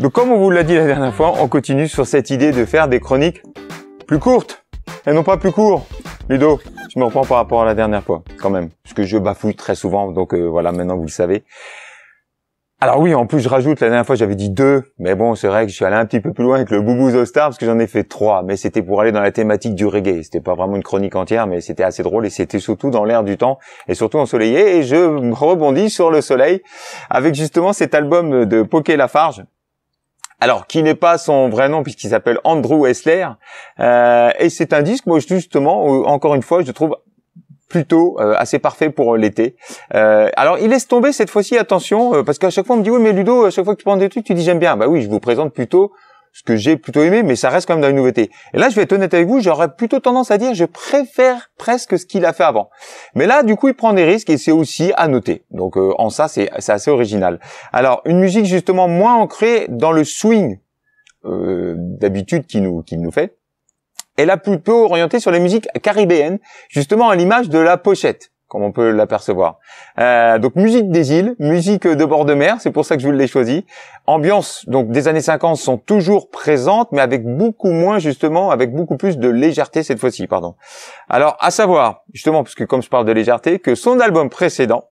Donc comme on vous l'a dit la dernière fois, on continue sur cette idée de faire des chroniques plus courtes et non pas plus courtes. Ludo, je me reprends par rapport à la dernière fois quand même, parce que je bafouille très souvent, donc voilà, maintenant vous le savez. Alors oui, en plus je rajoute, la dernière fois j'avais dit 2, mais bon c'est vrai que je suis allé un petit peu plus loin avec le Boubou The Star parce que j'en ai fait 3, mais c'était pour aller dans la thématique du reggae. C'était pas vraiment une chronique entière, mais c'était assez drôle et c'était surtout dans l'air du temps et surtout ensoleillé. Et je rebondis sur le soleil avec justement cet album de Poké Lafarge. Alors, qui n'est pas son vrai nom puisqu'il s'appelle Andrew Esler. Et c'est un disque, moi justement, encore une fois, je trouve plutôt assez parfait pour l'été. Alors il laisse tomber cette fois-ci, attention, parce qu'à chaque fois on me dit oui mais Ludo, à chaque fois que tu prends des trucs tu dis j'aime bien. Bah oui, je vous présente plutôt ce que j'ai plutôt aimé, mais ça reste quand même dans les nouveautés. Et là je vais être honnête avec vous, j'aurais plutôt tendance à dire je préfère presque ce qu'il a fait avant. Mais là du coup il prend des risques et c'est aussi à noter. Donc en ça c'est assez original. Alors une musique justement moins ancrée dans le swing d'habitude qu'il nous fait. Elle a plutôt orienté sur les musiques caribéennes, justement à l'image de la pochette, comme on peut l'apercevoir. Donc musique des îles, musique de bord de mer, c'est pour ça que je vous l'ai choisi. Ambiance donc des années 50 sont toujours présentes, mais avec beaucoup moins justement, avec beaucoup plus de légèreté cette fois-ci, pardon. Alors à savoir, justement, parce que comme je parle de légèreté, que son album précédent,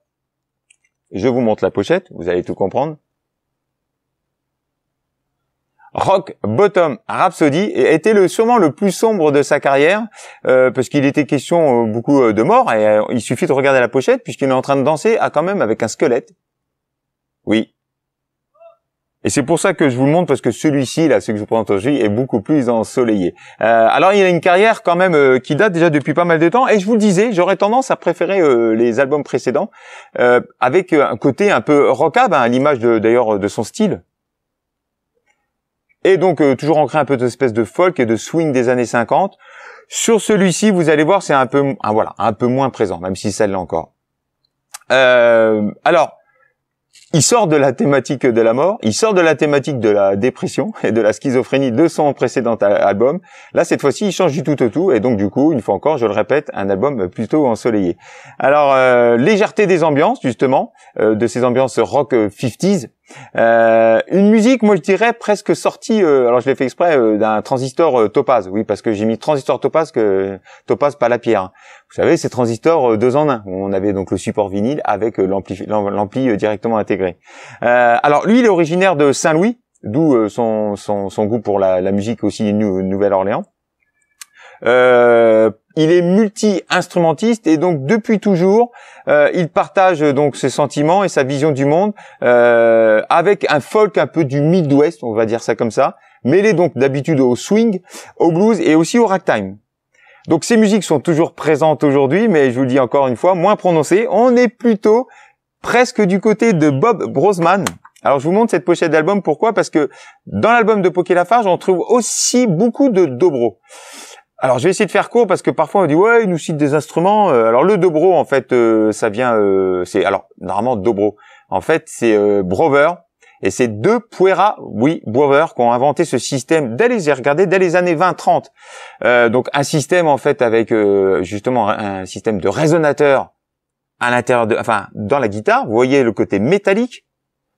je vous montre la pochette, vous allez tout comprendre. Rock Bottom Rhapsody était sûrement le plus sombre de sa carrière parce qu'il était question beaucoup de mort et il suffit de regarder la pochette puisqu'il est en train de danser quand même avec un squelette. Oui. Et c'est pour ça que je vous le montre parce que celui-ci, là, ce que je vous présente aujourd'hui, est beaucoup plus ensoleillé. Alors il a une carrière quand même qui date déjà depuis pas mal de temps et je vous le disais, j'aurais tendance à préférer les albums précédents avec un côté un peu rockab, à l'image d'ailleurs de son style. Et donc toujours ancré un peu d'espèce de folk et de swing des années 50. Sur celui-ci, vous allez voir, c'est un peu moins présent, même si ça l'est encore. Alors, il sort de la thématique de la mort, il sort de la thématique de la dépression et de la schizophrénie de son précédent album. Là, cette fois-ci, il change du tout au tout, et donc du coup, une fois encore, je le répète, un album plutôt ensoleillé. Alors, légèreté des ambiances, justement, de ces ambiances rock 50s. Une musique, moi je dirais presque sortie, alors je l'ai fait exprès, d'un transistor Topaz, oui parce que j'ai mis transistor Topaz Topaz pas la pierre. Vous savez, ces transistors 2 en 1, on avait donc le support vinyle avec l'ampli directement intégré. Alors lui il est originaire de Saint-Louis, d'où son goût pour la musique aussi Nouvelle-Orléans. Il est multi-instrumentiste et donc depuis toujours, il partage donc ses sentiments et sa vision du monde avec un folk un peu du Midwest, on va dire ça comme ça, mêlé donc d'habitude au swing, au blues et aussi au ragtime. Donc ces musiques sont toujours présentes aujourd'hui, mais je vous le dis encore une fois, moins prononcées. On est plutôt presque du côté de Bob Brosman. Alors je vous montre cette pochette d'album, pourquoi? Parce que dans l'album de Poké Lafarge, on trouve aussi beaucoup de dobro. Alors je vais essayer de faire court parce que parfois on dit ouais il nous cite des instruments. Alors le dobro en fait ça vient c'est alors normalement dobro. En fait c'est Brover et c'est 2 Puera Brover qui ont inventé ce système dès les années 20-30. Donc un système en fait avec justement un système de résonateur à l'intérieur dans la guitare. Vous voyez le côté métallique.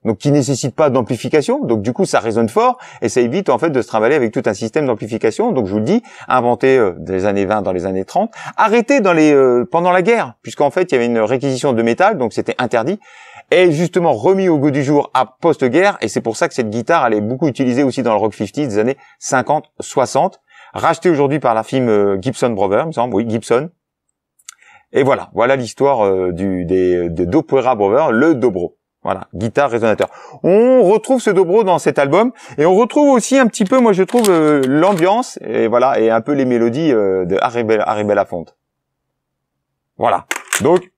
Donc qui nécessite pas d'amplification, donc du coup ça résonne fort et ça évite en fait de se trimballer avec tout un système d'amplification. Donc je vous le dis, inventé des années 20 dans les années 30, arrêté pendant la guerre, puisqu'en fait il y avait une réquisition de métal, donc c'était interdit, et justement remis au goût du jour à post-guerre, et c'est pour ça que cette guitare elle est beaucoup utilisée aussi dans le rock 50 des années 50-60, rachetée aujourd'hui par la firme Gibson Brothers, il me semble, oui Gibson. Et voilà l'histoire des Do Puera Brothers, le dobro. Voilà, guitare, résonateur. On retrouve ce dobro dans cet album et on retrouve aussi un petit peu, moi je trouve, l'ambiance et voilà et un peu les mélodies de Harry Belafonte. Voilà. Donc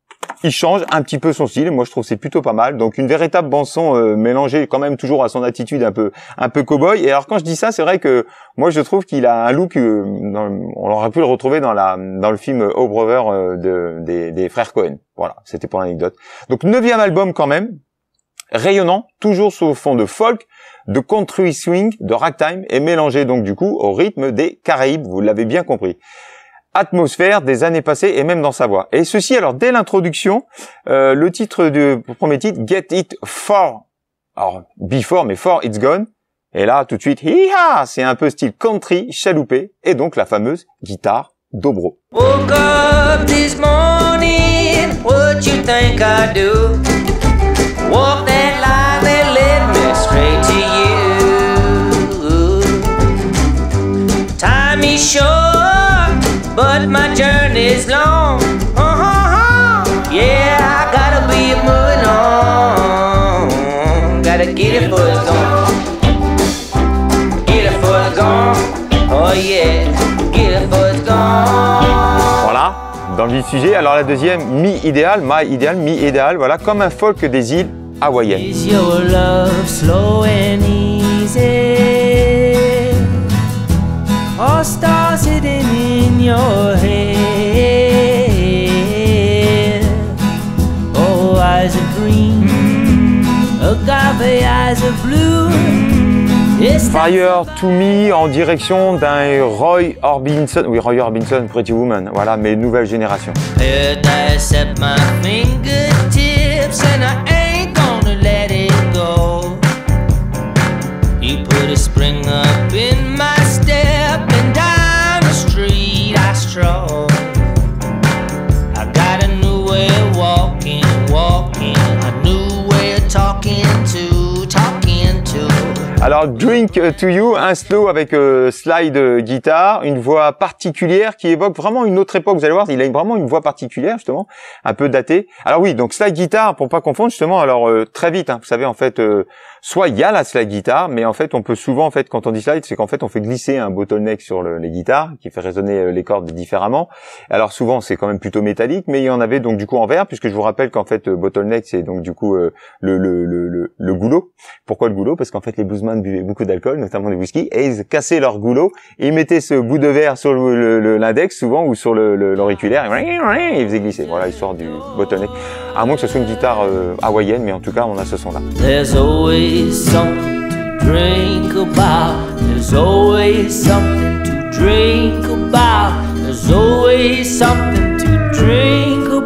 il change un petit peu son style. Moi je trouve c'est plutôt pas mal. Donc une véritable bande son mélangée quand même toujours à son attitude un peu cow-boy. Et alors quand je dis ça, c'est vrai que moi je trouve qu'il a un look. On aurait pu le retrouver dans le film Oh Brother des frères Cohen. Voilà, c'était pour l'anecdote. Donc 9e album quand même. Rayonnant, toujours sous fond de folk, de country swing, de ragtime, et mélangé donc du coup au rythme des Caraïbes, vous l'avez bien compris. Atmosphère des années passées et même dans sa voix. Et ceci, alors dès l'introduction, le titre du premier titre, Get It For, alors Before, mais For It's Gone, Et là, tout de suite, hi-ha, c'est un peu style country, chaloupé, et donc la fameuse guitare dobro. Woke up this morning, what you think I do? Walk that line that led me straight to you. Time is short, but my journey's long. Yeah, I gotta be moving on. Gotta get it for it's gone. Get it for it's gone. Oh yeah, get it for it's gone. Voilà, dans le vif du sujet. Alors la deuxième, mi-idéal, mi-idéal, voilà, comme un folk des îles hawaïennes. Is your love slow and easy? Or stars hidden in your head? Oh, eyes of green, agave eyes of blue. Fire to Me en direction d'un Roy Orbison, oui Roy Orbison, Pretty Woman, voilà, mais nouvelle génération. Paradise at my fingertips and I ain't gonna let it go. You put a spring up in my step and down the street I stroll. I got a new way of walking, a new way of talking to. Alors Drink to You, un slow avec slide guitare, une voix particulière qui évoque vraiment une autre époque. Vous allez voir, il a vraiment une voix particulière justement, un peu datée. Alors oui, donc slide guitare pour pas confondre justement. Alors très vite, hein, vous savez en fait, soit il y a la slide guitare, mais en fait on peut souvent en fait quand on dit slide, c'est qu'en fait on fait glisser un bottleneck sur les guitares qui fait résonner les cordes différemment. Alors souvent c'est quand même plutôt métallique, mais il y en avait donc du coup en verre, puisque je vous rappelle qu'en fait bottleneck c'est donc du coup le goulot. Pourquoi le goulot? Parce qu'en fait les bluesmen buvaient beaucoup d'alcool, notamment du whisky, et ils cassaient leur goulot, et ils mettaient ce bout de verre sur l'index souvent ou sur l'auriculaire, et ils faisaient glisser. Voilà l'histoire du bottleneck. À moins que ce soit une guitare hawaïenne, mais en tout cas on a ce son là. There's always something to drink about. There's always something to drink about. There's always something to drink about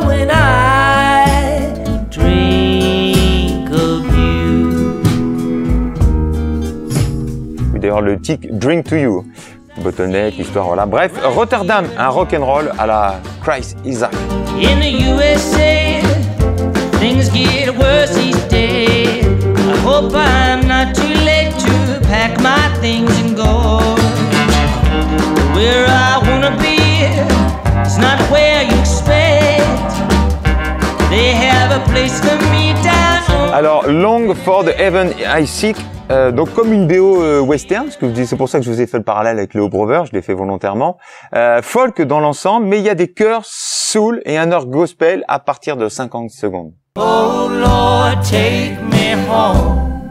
when I drink of you. D'ailleurs le tic Drink to You, bottleneck, histoire, voilà. Bref, Rotterdam, un rock'n'roll à la Chris Isaak. In the USA, things get worse each day. I hope I'm not too late to pack my things and go. Where I wanna be is not where you expect. They have a place for me down. Alors, Long for the Heaven I Seek, donc comme une BO western, parce que c'est pour ça que je vous ai fait le parallèle avec Leo Brother, je l'ai fait volontairement. Folk dans l'ensemble, mais il y a des chœurs soul et un orgue gospel à partir de 50 secondes. Oh Lord, take me home.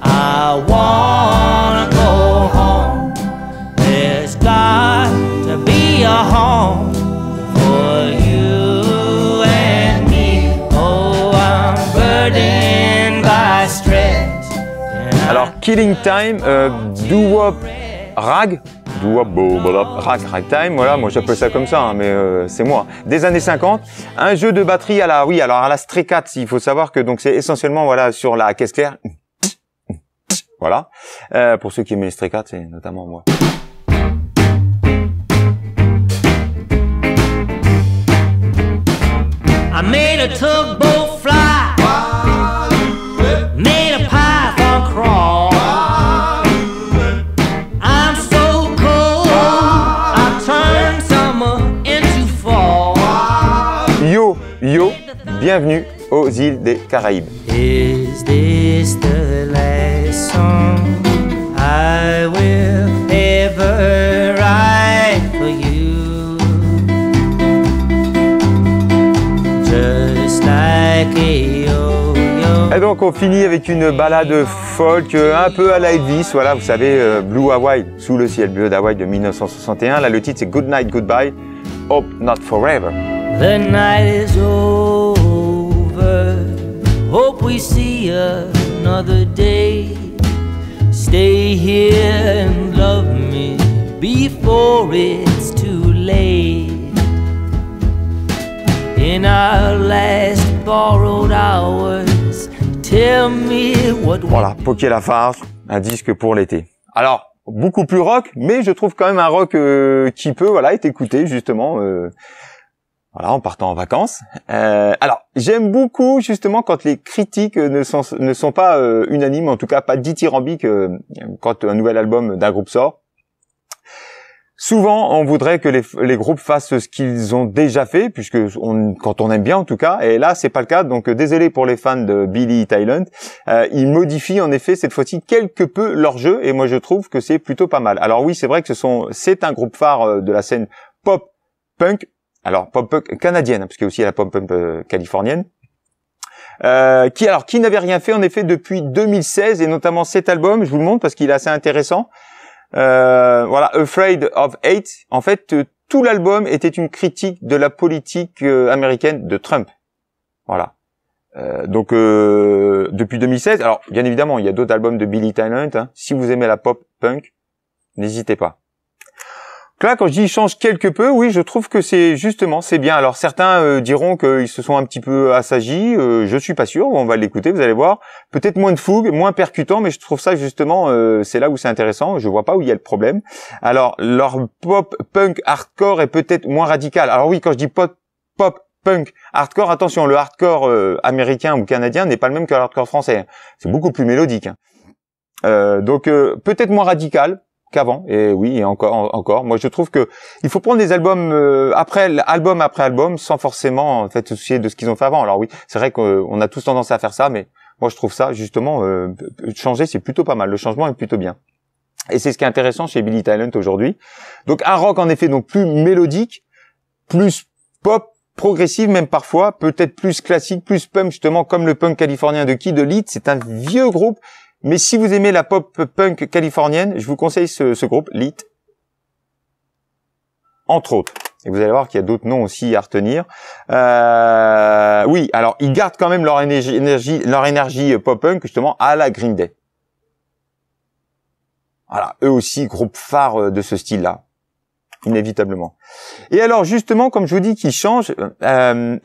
I wanna go home. There's got to be a home for you and me. Oh, I'm burdened by stress. Alors, Killing Time, doo-wop ragtime, voilà, moi j'appelle ça comme ça, hein, mais c'est moi. Des années 50, un jeu de batterie à la, oui, alors à la Stray Cats, il faut savoir que donc c'est essentiellement voilà sur la caisse claire, voilà. Pour ceux qui aiment les Stray Cats, c'est notamment moi. I made a tugboat fly, made a python crawl. I'm so cold, I turned summer into fall. Yo, yo, bienvenue aux îles des Caraïbes. Is this the last song I will ever write for you? Just like a yo-yo. Et donc on finit avec une balade folk un peu à la Elvis, voilà, vous savez, Blue Hawaii, sous le ciel bleu d'Hawaï de 1961. Là le titre c'est Good Night Goodbye, Hope Not Forever. The night is over, hope we see another day. Stay here and love me before it's too late. In our last borrowed hours, tell me what. Voilà, Poké Lafarge, un disque pour l'été. Alors, beaucoup plus rock, mais je trouve quand même un rock qui peut, voilà, être écouté justement, voilà, en partant en vacances. Alors, j'aime beaucoup justement quand les critiques ne sont pas unanimes, en tout cas pas dithyrambiques quand un nouvel album d'un groupe sort. Souvent, on voudrait que les groupes fassent ce qu'ils ont déjà fait, quand on aime bien en tout cas, et là c'est pas le cas, donc désolé pour les fans de Billy Talent. Ils modifient en effet cette fois-ci quelque peu leur jeu, et moi je trouve que c'est plutôt pas mal. Alors oui, c'est vrai que c'est un groupe phare de la scène pop-punk, alors pop-punk canadienne, parce qu'il y a aussi la pop-punk californienne, qui n'avait rien fait en effet depuis 2016, et notamment cet album, je vous le montre parce qu'il est assez intéressant. Voilà, Afraid of Hate. En fait, tout l'album était une critique de la politique américaine de Trump. Voilà. Donc depuis 2016. Alors, bien évidemment, il y a d'autres albums de Billy Talent. Hein. Si vous aimez la pop punk, n'hésitez pas. Donc là, quand je dis change quelque peu, oui, je trouve que c'est bien. Alors certains diront qu'ils se sont un petit peu assagis. Je suis pas sûr. On va l'écouter, vous allez voir. Peut-être moins de fougue, moins percutant, mais je trouve ça justement, c'est là où c'est intéressant. Je vois pas où il y a le problème. Alors leur pop punk hardcore est peut-être moins radical. Alors oui, quand je dis pop punk hardcore, attention, le hardcore américain ou canadien n'est pas le même que le hardcore français. C'est beaucoup plus mélodique. Hein. Donc peut-être moins radical qu'avant, et oui, et encore. Moi, je trouve que il faut prendre des albums après album, sans forcément en fait se soucier de ce qu'ils ont fait avant. Alors oui, c'est vrai qu'on a tous tendance à faire ça, mais moi, je trouve ça justement changer, c'est plutôt pas mal. Le changement est plutôt bien, et c'est ce qui est intéressant chez Billy Talent aujourd'hui. Donc un rock en effet, donc plus mélodique, plus pop, progressive même parfois, peut-être plus classique, plus punk justement, comme le punk californien de Kid Lead. C'est un vieux groupe. Mais si vous aimez la pop punk californienne, je vous conseille ce groupe, Lit, entre autres. Et vous allez voir qu'il y a d'autres noms aussi à retenir. Oui, alors ils gardent quand même leur énergie pop punk justement à la Green Day. Voilà, eux aussi groupe phare de ce style-là, inévitablement. Et alors justement, comme je vous dis, qu'ils changent,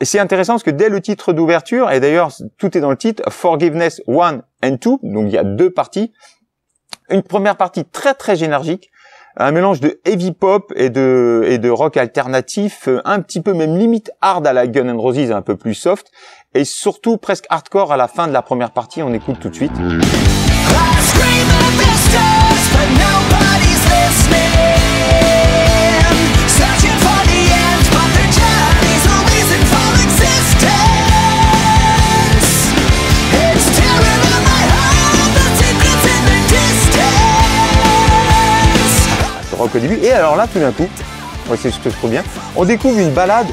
c'est intéressant parce que dès le titre d'ouverture, et d'ailleurs tout est dans le titre, Forgiveness 1 and 2, donc il y a deux parties. Une première partie très très énergique, un mélange de heavy pop et de rock alternatif, un petit peu même limite hard à la Guns N' Roses, un peu plus soft, et surtout presque hardcore à la fin de la première partie. On écoute tout de suite. Rock au début, et alors là tout d'un coup, c'est ce que je trouve bien, on découvre une balade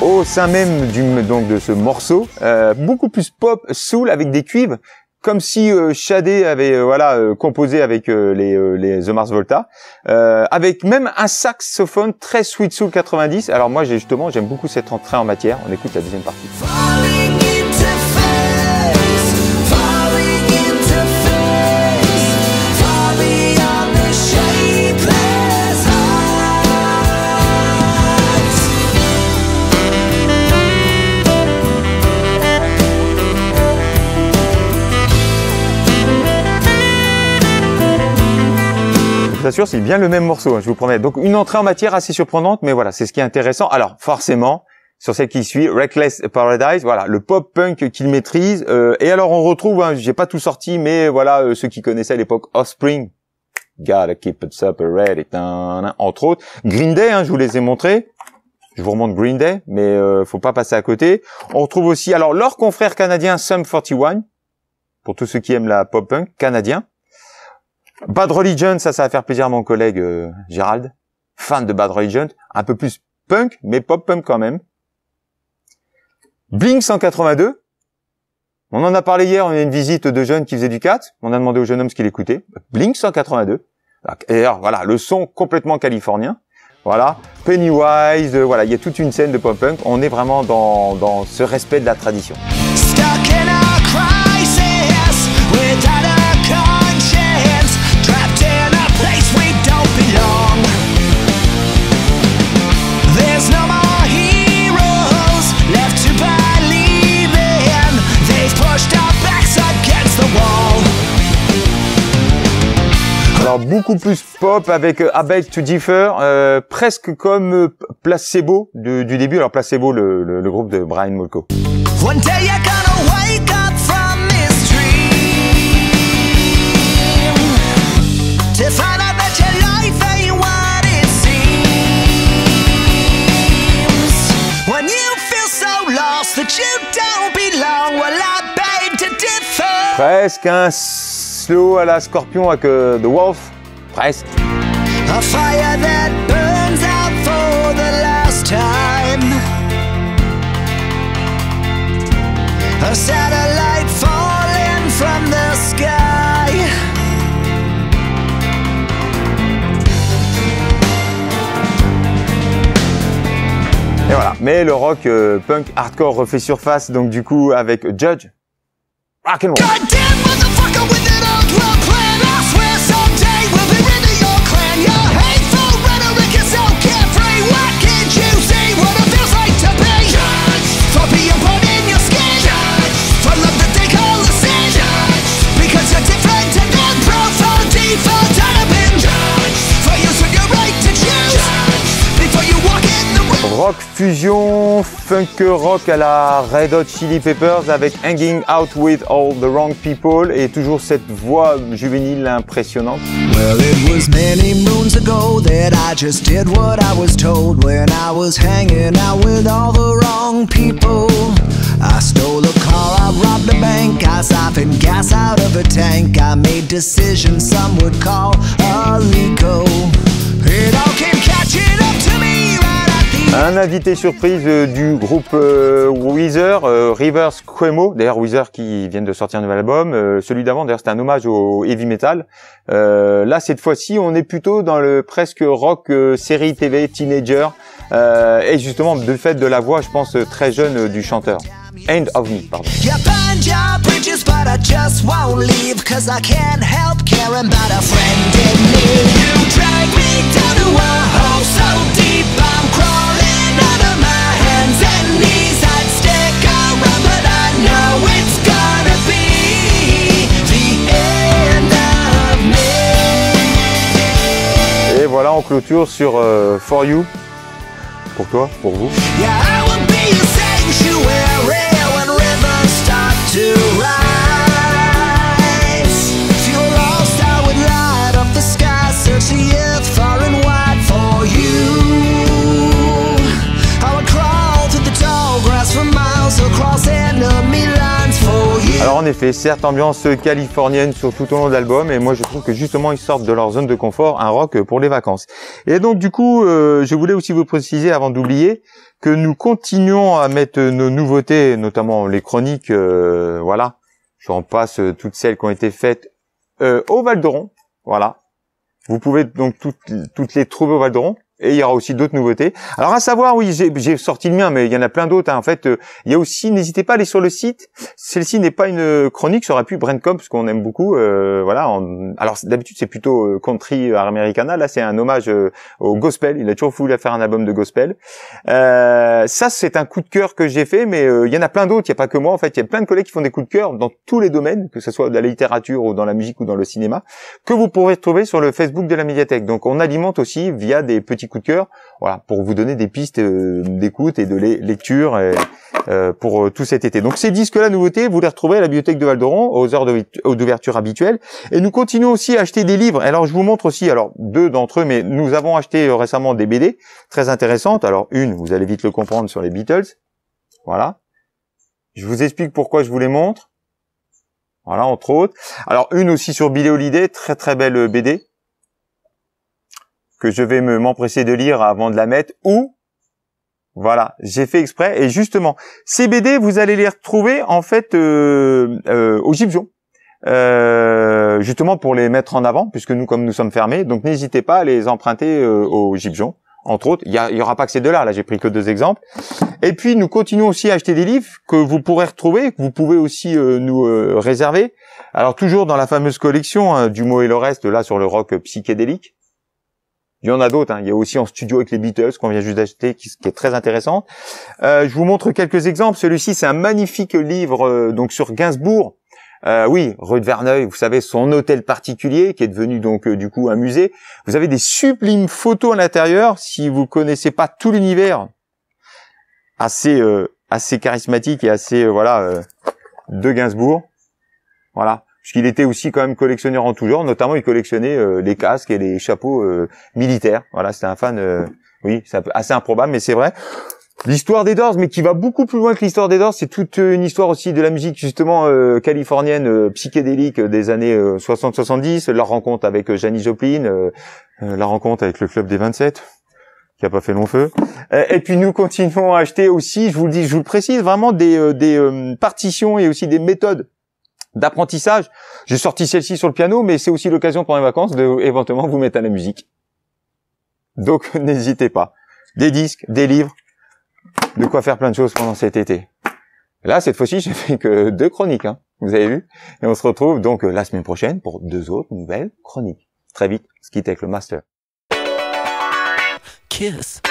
au sein même de ce morceau, beaucoup plus pop, soul, avec des cuivres, comme si Shadé avait composé avec les The Mars Volta, avec même un saxophone très sweet soul 90. Alors moi j'aime beaucoup cette entrée en matière. On écoute la deuxième partie. Je vous assure, c'est bien le même morceau, hein, je vous promets. Donc une entrée en matière assez surprenante, mais voilà, c'est ce qui est intéressant. Alors forcément, sur celle qui suit, Reckless Paradise, voilà, le pop punk qu'il maîtrise. Et alors on retrouve, hein, j'ai pas tout sorti, mais voilà, ceux qui connaissaient à l'époque Offspring, Gotta Keep It Separated, entre autres. Green Day, hein, je vous les ai montrés. Je vous remonte Green Day, mais faut pas passer à côté. On retrouve aussi, alors leur confrère canadien Sum 41, pour tous ceux qui aiment la pop punk canadien. Bad Religion, ça va faire plaisir à mon collègue Gérald, fan de Bad Religion, un peu plus punk, mais pop punk quand même. Blink 182, on en a parlé hier, on a une visite de jeunes qui faisaient du cat, on a demandé au jeune homme ce qu'il écoutait. Blink 182, et alors voilà, le son complètement californien, voilà. Pennywise, voilà, il y a toute une scène de pop punk, on est vraiment dans ce respect de la tradition. Pushed our backs beaucoup plus pop avec I Beg to Differ, presque comme Placebo du début. Alors Placebo, le groupe de Brian Molko. One day you're gonna wake up from this dream to find out that your life ain't what it seems. When you feel so lost that you don't belong, well I beg to differ. Presque un slow à la Scorpion avec The Wolf, presque. A fire that burns out for the last time. A satellite falling from the sky. Et voilà. Mais le rock punk hardcore refait surface, donc du coup avec Judge, rock and roll. Goddamn motherfucker with an old world plan. I swear someday we'll be rid of your clan. Your hateful rhetoric is so carefree. Why can't you see what it feels like to be judged for being born in your skin? Judged for love that they call a sin. Judged because you're different and then profound default and have been judged for using your right to choose. Judged before you walk in the room. Rock fusion, funk rock à la Red Hot Chili Peppers avec Hanging Out With All The Wrong People et toujours cette voix juvénile impressionnante. Well, it was many moons ago that I just did what I was told when I was hanging out with all the wrong people. I stole a car, I robbed a bank, I siphoned gas out of a tank. I made decisions some would call illegal. It all came catching up to me right at the Un invité surprise du groupe Weezer, Rivers Cuomo, d'ailleurs Weezer qui viennent de sortir un nouvel album, celui d'avant d'ailleurs c'était un hommage au heavy metal. Là cette fois-ci on est plutôt dans le presque rock série TV teenager et justement de fait de la voix je pense très jeune du chanteur. End of Me, pardon. You burned your bridges, but I just won't leave, 'cause I can't help caring about a friend in need. You drag me down to a hole so deep, I'm crawling out of my hands and knees. I'd stick around, but I know it's gonna be the end of me. Et voilà, on clôture sur For You. Pour toi, pour vous. Yeah, I would be a sanctuary when rivers start to rise. If you're lost, I would light up the sky, search the earth far and wide for you. I would crawl through the tall grass for miles across enemy lines for you. Alors en effet, certes ambiance californienne sur tout au long de l'album, et moi je trouve que justement ils sortent de leur zone de confort, un rock pour les vacances. Et donc du coup, je voulais aussi vous préciser avant d'oublier que nous continuons à mettre nos nouveautés, notamment les chroniques, voilà, j'en passe toutes celles qui ont été faites au Val d'Oron, voilà. Vous pouvez donc toutes les trouver au Val d'Oron. Et il y aura aussi d'autres nouveautés. Alors à savoir, oui, j'ai sorti le mien, mais il y en a plein d'autres. Hein. En fait, il y a aussi, n'hésitez pas à aller sur le site. Celle-ci n'est pas une chronique, ça aurait pu Brandcomb, parce qu'on aime beaucoup. Voilà. Alors d'habitude c'est plutôt country americana. Là, c'est un hommage au gospel. Il a toujours voulu faire un album de gospel. Ça, c'est un coup de cœur que j'ai fait, mais il y en a plein d'autres. Il n'y a pas que moi. En fait, il y a plein de collègues qui font des coups de cœur dans tous les domaines, que ce soit de la littérature ou dans la musique ou dans le cinéma, que vous pourrez trouver sur le Facebook de la médiathèque. Donc, on alimente aussi via des petits coups de cœur, voilà, pour vous donner des pistes d'écoute et de lecture pour tout cet été. Donc ces disques-là, nouveautés, vous les retrouvez à la bibliothèque de Val d'Oron aux heures d'ouverture habituelles. Et nous continuons aussi à acheter des livres. Alors je vous montre aussi, alors deux d'entre eux, mais nous avons acheté récemment des BD très intéressantes. Alors une, vous allez vite le comprendre, sur les Beatles. Voilà. Je vous explique pourquoi je vous les montre. Voilà, entre autres. Alors une aussi sur Billie Holiday, très très belle BD, que je vais m'empresser de lire avant de la mettre, ou, voilà, j'ai fait exprès, et justement, ces BD, vous allez les retrouver, en fait, au Gibjon, justement pour les mettre en avant, puisque nous, comme nous sommes fermés, donc n'hésitez pas à les emprunter au Gibjon, entre autres. Il y aura pas que ces deux-là, là j'ai pris que deux exemples. Et puis, nous continuons aussi à acheter des livres que vous pourrez retrouver, que vous pouvez aussi nous réserver. Alors, toujours dans la fameuse collection, du mot et le reste, là, sur le rock psychédélique. Il y en a d'autres, hein. Il y a aussi en studio avec les Beatles qu'on vient juste d'acheter, qui est très intéressant. Je vous montre quelques exemples. Celui-ci, c'est un magnifique livre donc sur Gainsbourg, Oui, rue de Verneuil, vous savez, son hôtel particulier qui est devenu donc du coup un musée. Vous avez des sublimes photos à l'intérieur. Si vous connaissez pas tout l'univers, assez charismatique et assez de Gainsbourg. Voilà, puisqu'il était aussi quand même collectionneur en tout genre. Notamment, il collectionnait les casques et les chapeaux militaires. Voilà, c'était un fan. Oui, c'est assez improbable, mais c'est vrai. L'histoire des Doors, mais qui va beaucoup plus loin que l'histoire des Doors, c'est toute une histoire aussi de la musique justement californienne, psychédélique des années 60-70, leur rencontre avec Janis Joplin, la rencontre avec le Club des 27, qui a pas fait long feu. Et puis nous continuons à acheter aussi, je vous le précise, vraiment des partitions et aussi des méthodes d'apprentissage. J'ai sorti celle-ci sur le piano, mais c'est aussi l'occasion pendant les vacances de éventuellement vous mettre à la musique. Donc n'hésitez pas. Des disques, des livres. De quoi faire plein de choses pendant cet été. Là, cette fois-ci, j'ai fait que 2 chroniques, hein, vous avez vu. Et on se retrouve donc la semaine prochaine pour 2 autres nouvelles chroniques. Très vite, Ski Tech le Master. Kiss.